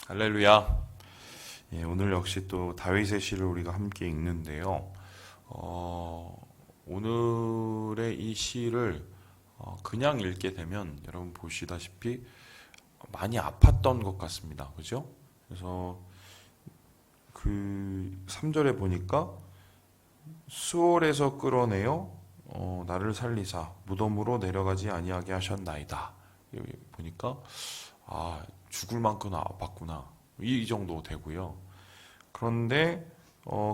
할렐루야. 예, 오늘 역시 또 다윗의 시를 우리가 함께 읽는데요. 오늘의 이 시를 그냥 읽게 되면 여러분 보시다시피 많이 아팠던 것 같습니다. 그죠? 그래서 그 3절에 보니까 수월에서 끌어내어 나를 살리사 무덤으로 내려가지 아니하게 하셨나이다. 여기 보니까 죽을 만큼 아팠구나. 이 정도 되고요. 그런데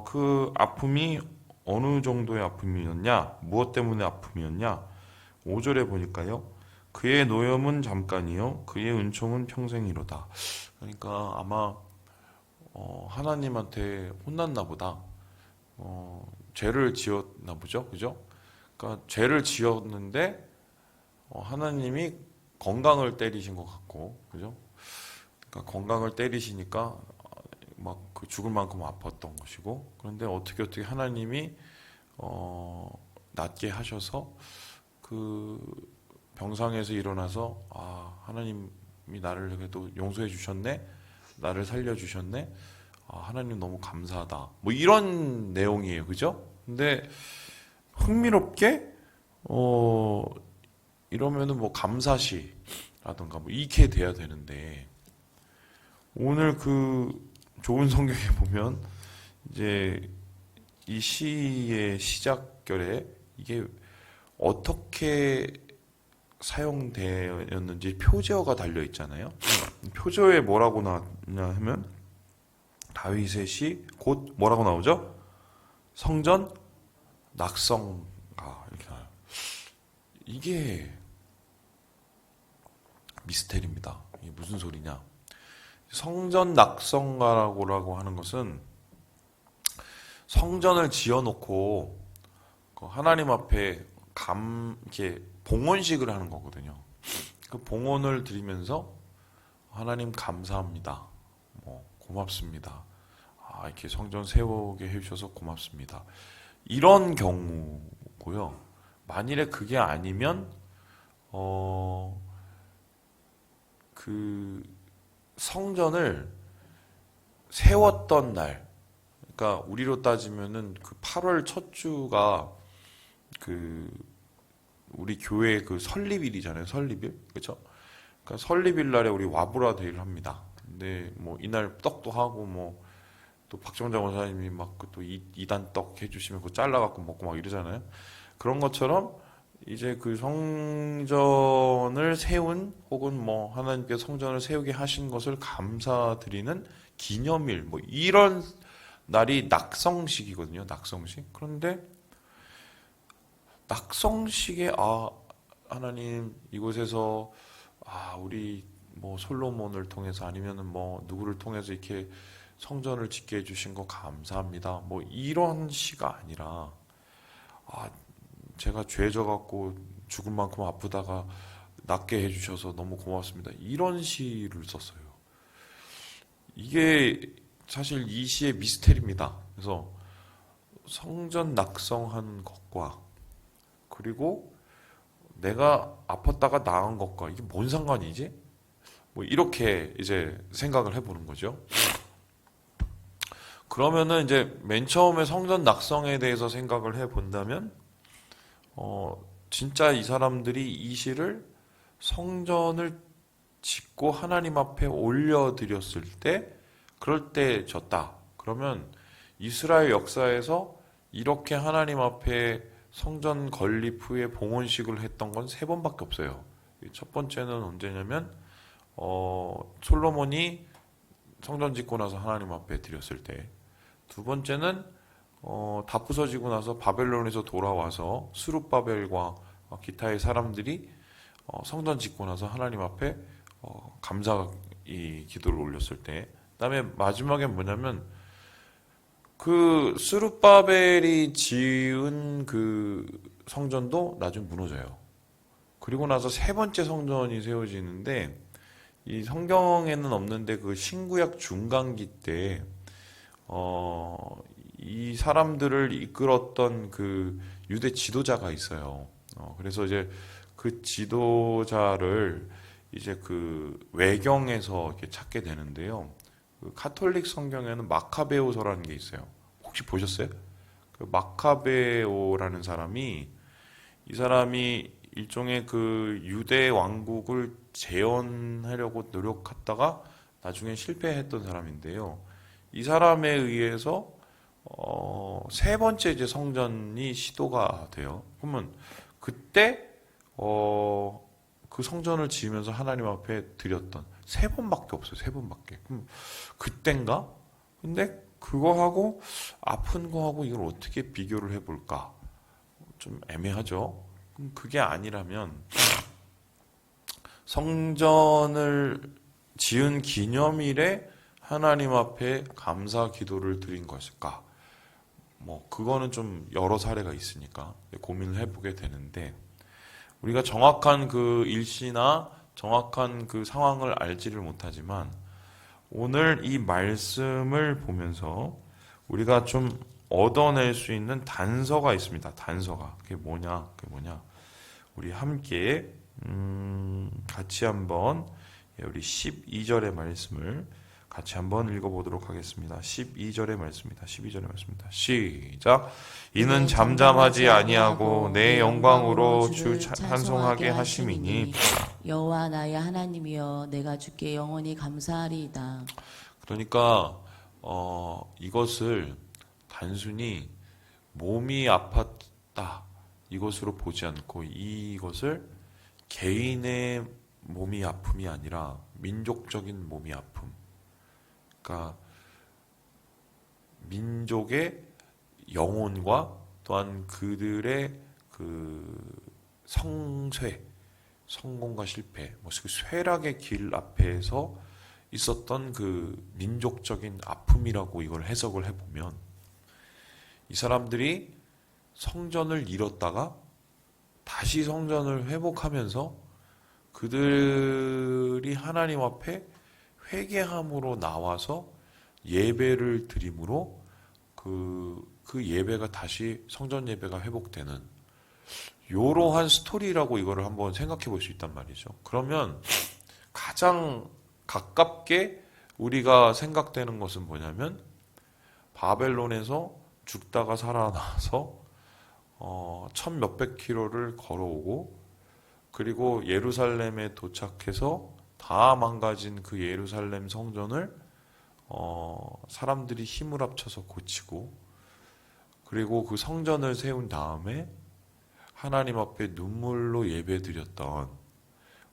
그 아픔이 어느 정도의 아픔이었냐? 무엇 때문에 아픔이었냐? 5절에 보니까요. 그의 노염은 잠깐이요. 그의 은총은 평생이로다. 그러니까 아마 하나님한테 혼났나 보다. 죄를 지었나 보죠. 그죠? 그러니까 죄를 지었는데 하나님이 건강을 때리신 것 같고, 그죠? 그러니까 건강을 때리시니까 막 그 죽을 만큼 아팠던 것이고, 그런데 어떻게 하나님이 낫게 하셔서 그 병상에서 일어나서 하나님이 나를 그래도 용서해 주셨네, 나를 살려 주셨네, 하나님 너무 감사하다, 뭐 이런 내용이에요, 그죠? 근데 흥미롭게 어 이러면은 뭐 감사시라든가 뭐 이렇게 돼야 되는데, 오늘 그 좋은 성경에 보면 이제 이 시의 시작결에 이게 어떻게 사용되었는지 표제어가 달려 있잖아요. 표제어에 뭐라고 나왔냐 하면 다윗의 시 곧 뭐라고 나오죠? 성전 낙성가 이렇게 나와요. 이게 미스테리입니다. 이게 무슨 소리냐? 성전 낙성가라고 하는 것은 성전을 지어놓고 그 하나님 앞에 이렇게 봉헌식을 하는 거거든요. 그 봉헌을 드리면서 하나님 감사합니다. 뭐 고맙습니다. 이렇게 성전 세우게 해주셔서 고맙습니다. 이런 경우고요. 만일에 그게 아니면 그 성전을 세웠던 날, 그러니까 우리로 따지면은 그 8월 첫 주가 그 우리 교회 그 설립일이잖아요. 설립일, 그렇죠? 그러니까 설립일 날에 우리 와브라 데이를 합니다. 근데 뭐 이날 떡도 하고 뭐 또 박정장 원사님이 막 또 이단 떡 해주시면 그거 잘라갖고 먹고 막 이러잖아요. 그런 것처럼 이제 그 성전을 세운 혹은 뭐 하나님께 성전을 세우게 하신 것을 감사드리는 기념일 뭐 이런 날이 낙성식이거든요. 낙성식. 그런데 낙성식에 하나님 이곳에서 우리 뭐 솔로몬을 통해서 아니면은 뭐 누구를 통해서 이렇게 성전을 짓게 해주신 거 감사합니다. 뭐 이런 시가 아니라 제가 죄 져갖고 죽을 만큼 아프다가 낫게 해주셔서 너무 고맙습니다. 이런 시를 썼어요. 이게 사실 이 시의 미스테리입니다. 그래서 성전 낙성한 것과 그리고 내가 아팠다가 나은 것과 이게 뭔 상관이지? 뭐 이렇게 이제 생각을 해보는 거죠. 그러면은 이제 맨 처음에 성전 낙성에 대해서 생각을 해본다면 진짜 이 사람들이 이 시를 성전을 짓고 하나님 앞에 올려드렸을 때, 그럴 때 졌다. 그러면 이스라엘 역사에서 이렇게 하나님 앞에 성전 건립 후에 봉헌식을 했던 건 세 번밖에 없어요. 첫 번째는 언제냐면 솔로몬이 성전 짓고 나서 하나님 앞에 드렸을 때, 두 번째는 다 부서지고 나서 바벨론에서 돌아와서 스룹바벨과 기타의 사람들이 성전 짓고 나서 하나님 앞에 감사 이 기도를 올렸을 때, 그다음에 마지막에 뭐냐면 그 스룹바벨이 지은 그 성전도 나중에 무너져요. 그리고 나서 세 번째 성전이 세워지는데, 이 성경에는 없는데 그 신구약 중간기 때 이 사람들을 이끌었던 그 유대 지도자가 있어요. 그래서 이제 그 지도자를 이제 그 외경에서 이렇게 찾게 되는데요. 그 카톨릭 성경에는 마카베오서라는 게 있어요. 혹시 보셨어요? 그 마카베오라는 사람이 이 사람이 일종의 그 유대 왕국을 재건하려고 노력했다가 나중에 실패했던 사람인데요. 이 사람에 의해서 세 번째 이제 성전이 시도가 돼요. 그러면 그때 그 성전을 지으면서 하나님 앞에 드렸던 세 번밖에 없어요. 세 번밖에. 그럼 그땐가? 근데 그거하고 아픈 거하고 이걸 어떻게 비교를 해볼까? 좀 애매하죠. 그럼 그게 아니라면 성전을 지은 기념일에 하나님 앞에 감사 기도를 드린 것일까? 뭐 그거는 좀 여러 사례가 있으니까 고민을 해보게 되는데 우리가 정확한 그 일시나 정확한 그 상황을 알지를 못하지만 오늘 이 말씀을 보면서 우리가 좀 얻어낼 수 있는 단서가 있습니다. 단서가. 그게 뭐냐? 우리 함께 같이 한번 우리 12절의 말씀을 같이 한번 읽어보도록 하겠습니다. 12절의 말씀입니다. 12절의 말씀입니다. 시작. 이는 잠잠하지 아니하고 내 영광으로 주 찬송하게 하심이니 여호와 나의 하나님이여 내가 주께 영원히 감사하리이다. 그러니까 이것을 단순히 몸이 아팠다 이것으로 보지 않고 이것을 개인의 몸이 아픔이 아니라 민족적인 몸이 아픔. 그러니까 민족의 영혼과 또한 그들의 그 성쇠, 성공과 실패, 그 쇠락의 길 앞에서 있었던 그 민족적인 아픔이라고 이걸 해석을 해보면 이 사람들이 성전을 잃었다가 다시 성전을 회복하면서 그들이 하나님 앞에 회개함으로 나와서 예배를 드림으로 그 예배가 다시 성전 예배가 회복되는 이러한 스토리라고 이거를 한번 생각해 볼 수 있단 말이죠. 그러면 가장 가깝게 우리가 생각되는 것은 뭐냐면 바벨론에서 죽다가 살아나서 천 몇백 킬로를 걸어오고 그리고 예루살렘에 도착해서 다 망가진 그 예루살렘 성전을 사람들이 힘을 합쳐서 고치고 그리고 그 성전을 세운 다음에 하나님 앞에 눈물로 예배드렸던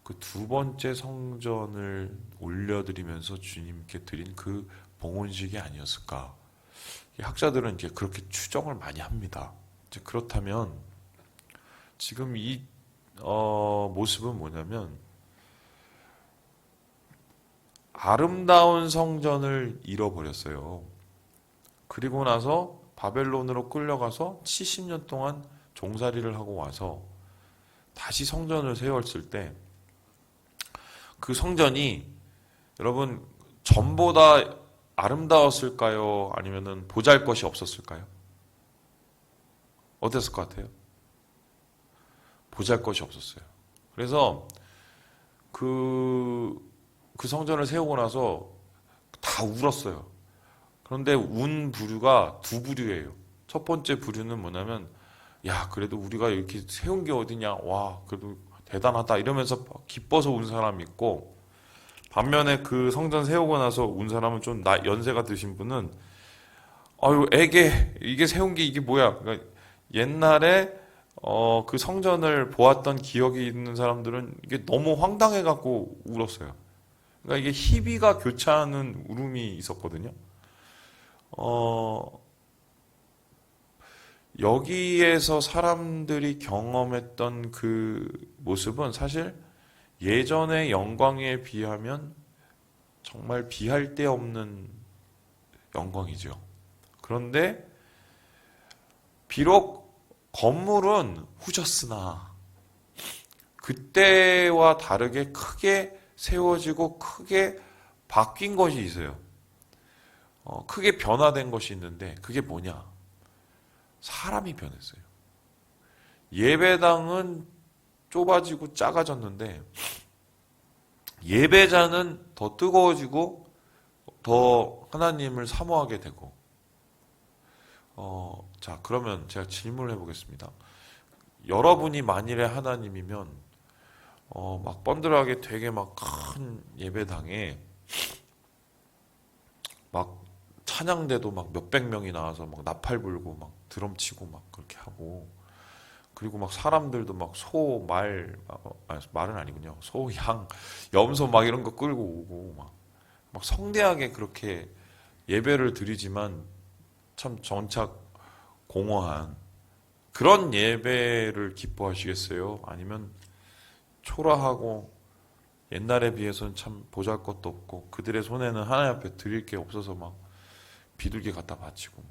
그 두 번째 성전을 올려드리면서 주님께 드린 그 봉헌식이 아니었을까. 학자들은 이제 그렇게 추정을 많이 합니다. 이제 그렇다면 지금 이 모습은 뭐냐면 아름다운 성전을 잃어버렸어요. 그리고 나서 바벨론으로 끌려가서 70년 동안 종살이를 하고 와서 다시 성전을 세웠을 때 그 성전이 여러분 전보다 아름다웠을까요? 아니면은 보잘것이 없었을까요? 어땠을 것 같아요? 보잘것이 없었어요. 그래서 그 성전을 세우고 나서 다 울었어요. 그런데 운 부류가 두 부류예요. 첫 번째 부류는 뭐냐면 야 그래도 우리가 이렇게 세운 게 어디냐 와 그래도 대단하다 이러면서 기뻐서 운 사람이 있고 반면에 그 성전 세우고 나서 운 사람은 좀 연세가 드신 분은 아유 애게 이게 세운 게 이게 뭐야. 그러니까 옛날에 그 성전을 보았던 기억이 있는 사람들은 이게 너무 황당해갖고 울었어요. 그러니까 이게 희비가 교차하는 울음이 있었거든요. 여기에서 사람들이 경험했던 그 모습은 사실 예전의 영광에 비하면 정말 비할 데 없는 영광이죠. 그런데 비록 건물은 후졌으나 그때와 다르게 크게 세워지고 크게 바뀐 것이 있어요. 크게 변화된 것이 있는데 그게 뭐냐? 사람이 변했어요. 예배당은 좁아지고 작아졌는데 예배자는 더 뜨거워지고 더 하나님을 사모하게 되고, 자, 그러면 제가 질문을 해보겠습니다. 여러분이 만일에 하나님이면, 막 번들하게 되게 막 큰 예배당에 막 찬양대도 막 몇백 명이 나와서 막 나팔 불고 막 드럼 치고 막 그렇게 하고, 그리고 막 사람들도 막 소, 말은 아니군요. 소, 양, 염소 막 이런 거 끌고 오고 막 성대하게 그렇게 예배를 드리지만 참 정착 공허한 그런 예배를 기뻐하시겠어요? 아니면 초라하고 옛날에 비해서는 참 보잘것도 없고 그들의 손에는 하나님 앞에 드릴 게 없어서 막 비둘기 갖다 바치고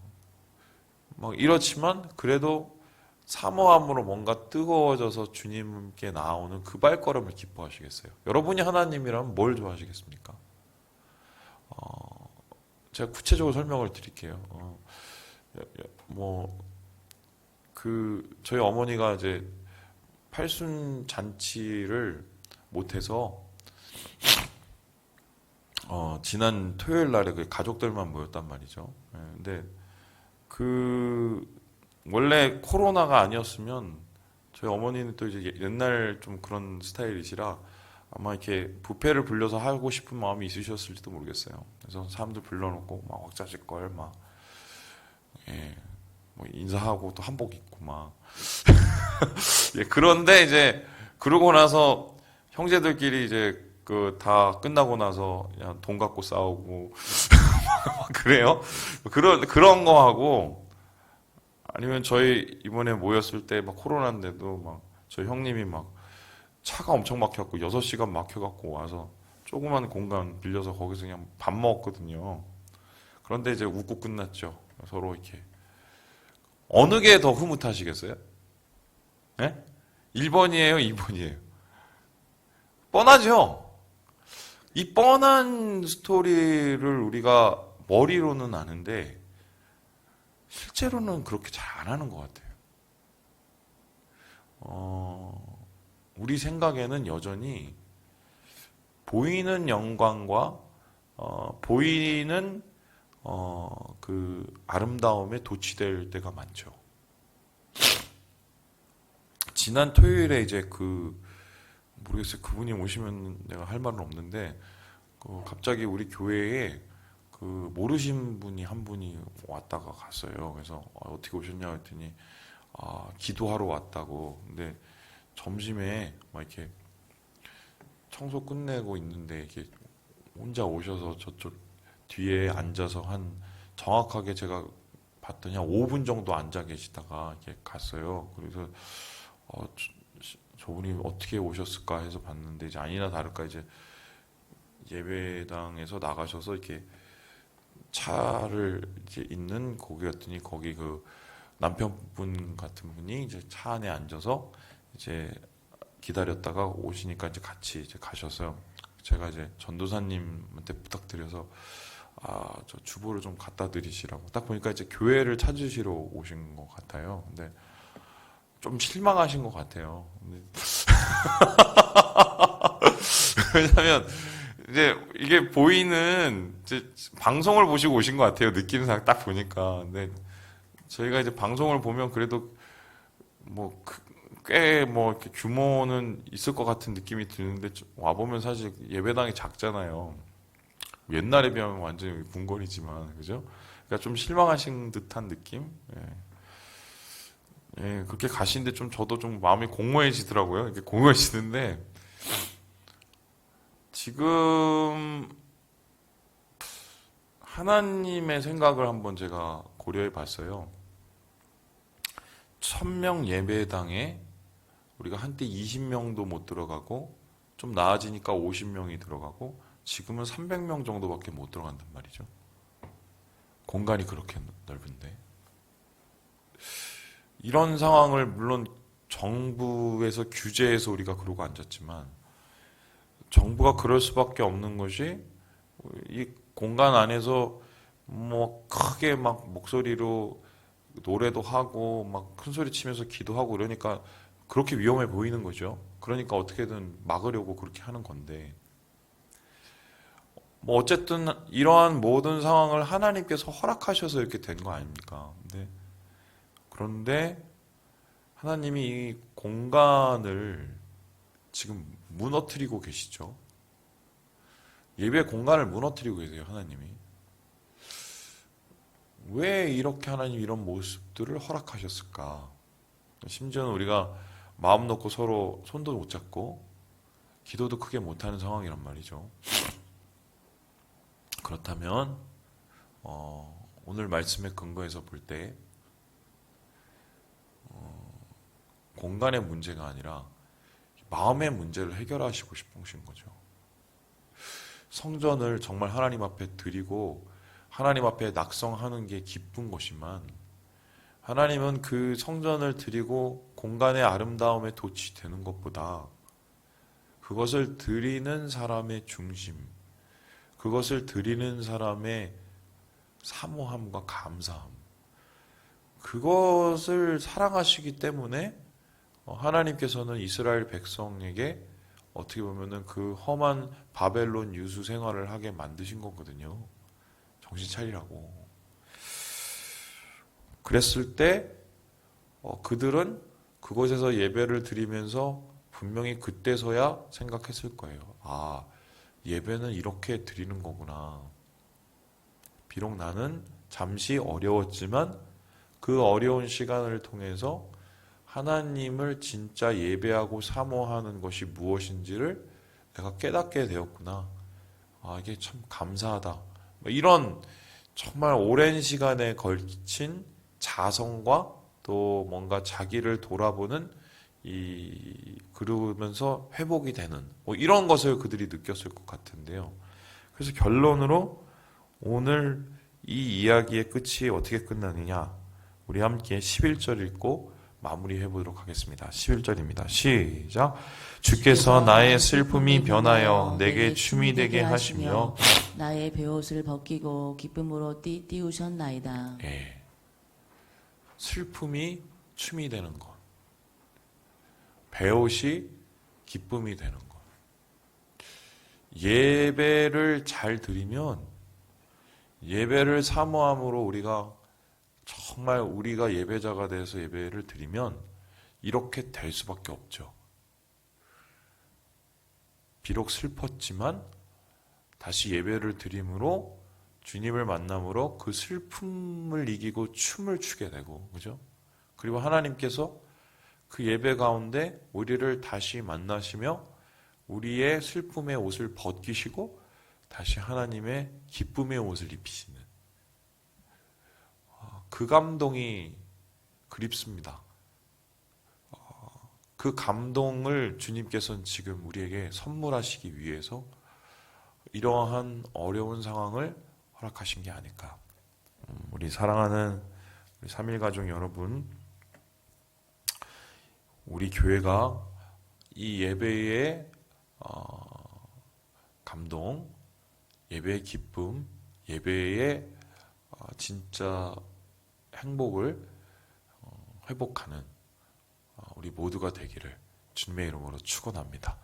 막 이렇지만 그래도 사모함으로 뭔가 뜨거워져서 주님께 나오는 그 발걸음을 기뻐하시겠어요? 여러분이 하나님이라면 뭘 좋아하시겠습니까? 제가 구체적으로 설명을 드릴게요. 뭐, 저희 어머니가 이제 팔순 잔치를 못해서, 지난 토요일 날에 그 가족들만 모였단 말이죠. 예, 근데 원래 코로나가 아니었으면 저희 어머니는 또 이제 옛날 좀 그런 스타일이시라 아마 이렇게 뷔페를 불려서 하고 싶은 마음이 있으셨을지도 모르겠어요. 그래서 사람들 불러놓고 막 왁자지껄 막 예, 뭐 인사하고 또 한복 입고 막 예, 그런데 이제 그러고 나서 형제들끼리 이제 그 다 끝나고 나서 그냥 돈 갖고 싸우고 그래요? 그런 거 하고 아니면 저희 이번에 모였을 때 막 코로나인데도 막 저희 형님이 막 차가 엄청 막혔고 6시간 막혀갖고 와서 조그만 공간 빌려서 거기서 그냥 밥 먹었거든요. 그런데 이제 웃고 끝났죠. 서로 이렇게. 어느 게 더 흐뭇하시겠어요? 네? 1번이에요? 2번이에요? 뻔하죠? 이 뻔한 스토리를 우리가 머리로는 아는데 실제로는 그렇게 잘 안 하는 것 같아요. 우리 생각에는 여전히 보이는 영광과 보이는 그 아름다움에 도취될 때가 많죠. 지난 토요일에 이제 모르겠어요. 그분이 오시면 내가 할 말은 없는데 갑자기 우리 교회에 모르신 분이 한 분이 왔다가 갔어요. 그래서 어떻게 오셨냐 했더니 기도하러 왔다고. 근데 점심에 막 이렇게 청소 끝내고 있는데 이렇게 혼자 오셔서 저쪽 뒤에 앉아서 정확하게 제가 봤더니 한 5분 정도 앉아 계시다가 이렇게 갔어요. 그래서 저분이 어떻게 오셨을까 해서 봤는데 이제 아니나 다를까 이제 예배당에서 나가셔서 이렇게 차를 이제 있는 거기였더니 거기 남편분 같은 분이 이제 차 안에 앉아서 이제 기다렸다가 오시니까 이제 같이 이제 가셔서 제가 이제 전도사님한테 부탁드려서 저 주보를 좀 갖다 드리시라고 딱 보니까 이제 교회를 찾으시러 오신 것 같아요. 근데 좀 실망하신 것 같아요. 왜냐면 이제 이게 보이는 이제 방송을 보시고 오신 것 같아요. 느낌상 딱 보니까. 근데 저희가 이제 방송을 보면 그래도 뭐 꽤 뭐 이렇게 규모는 있을 것 같은 느낌이 드는데 와 보면 사실 예배당이 작잖아요. 옛날에 비하면 완전히 궁궐이지만 그죠? 그러니까 좀 실망하신 듯한 느낌. 예. 예, 그렇게 가시는데 좀 저도 좀 마음이 공허해지더라고요. 이렇게 공허해지는데 지금 하나님의 생각을 한번 제가 고려해 봤어요. 1000명 예배당에 우리가 한때 20명도 못 들어가고 좀 나아지니까 50명이 들어가고 지금은 300명 정도밖에 못 들어간단 말이죠. 공간이 그렇게 넓은데 이런 상황을 물론 정부에서 규제해서 우리가 그러고 앉았지만 정부가 그럴 수밖에 없는 것이 이 공간 안에서 뭐 크게 막 목소리로 노래도 하고 막 큰 소리 치면서 기도하고 이러니까 그렇게 위험해 보이는 거죠. 그러니까 어떻게든 막으려고 그렇게 하는 건데 뭐 어쨌든 이러한 모든 상황을 하나님께서 허락하셔서 이렇게 된 거 아닙니까? 그런데 하나님이 이 공간을 지금 무너뜨리고 계시죠. 예배 공간을 무너뜨리고 계세요, 하나님이. 왜 이렇게 하나님 이런 모습들을 허락하셨을까? 심지어는 우리가 마음 놓고 서로 손도 못 잡고 기도도 크게 못하는 상황이란 말이죠. 그렇다면 오늘 말씀의 근거에서 볼 때 공간의 문제가 아니라 마음의 문제를 해결하시고 싶으신 거죠. 성전을 정말 하나님 앞에 드리고 하나님 앞에 낙성하는 게 기쁜 것이지만 하나님은 그 성전을 드리고 공간의 아름다움에 도취되는 것보다 그것을 드리는 사람의 중심, 그것을 드리는 사람의 사모함과 감사함, 그것을 사랑하시기 때문에 하나님께서는 이스라엘 백성에게 어떻게 보면은 그 험한 바벨론 유수 생활을 하게 만드신 거거든요. 정신 차리라고. 그랬을 때 그들은 그곳에서 예배를 드리면서 분명히 그때서야 생각했을 거예요. 아, 예배는 이렇게 드리는 거구나. 비록 나는 잠시 어려웠지만 그 어려운 시간을 통해서 하나님을 진짜 예배하고 사모하는 것이 무엇인지를 내가 깨닫게 되었구나. 아, 이게 참 감사하다. 이런 정말 오랜 시간에 걸친 자성과 또 뭔가 자기를 돌아보는 그러면서 회복이 되는 이런 것을 그들이 느꼈을 것 같은데요. 그래서 결론으로 오늘 이 이야기의 끝이 어떻게 끝나느냐? 우리 함께 11절 읽고 마무리해 보도록 하겠습니다. 11절입니다. 시작. 주께서 나의 슬픔이 변하여 내게 춤이 되게 하시며 나의 베옷을 벗기고 기쁨으로 띄우셨나이다. 예. 슬픔이 춤이 되는 것. 베옷이 기쁨이 되는 것. 예배를 잘 드리면 예배를 사모함으로 우리가 정말 우리가 예배자가 돼서 예배를 드리면 이렇게 될 수밖에 없죠. 비록 슬펐지만 다시 예배를 드림으로 주님을 만남으로 그 슬픔을 이기고 춤을 추게 되고, 그죠? 그리고 하나님께서 그 예배 가운데 우리를 다시 만나시며 우리의 슬픔의 옷을 벗기시고 다시 하나님의 기쁨의 옷을 입히시는 그 감동이 그립습니다. 그 감동을 주님께서는 지금 우리에게 선물하시기 위해서 이러한 어려운 상황을 허락하신 게 아닐까. 우리 사랑하는 우리 3일 가족 여러분, 우리 교회가 이 예배의 감동, 예배의 기쁨, 예배의 진짜 행복을 회복하는 우리 모두가 되기를 주님의 이름으로 축원합니다.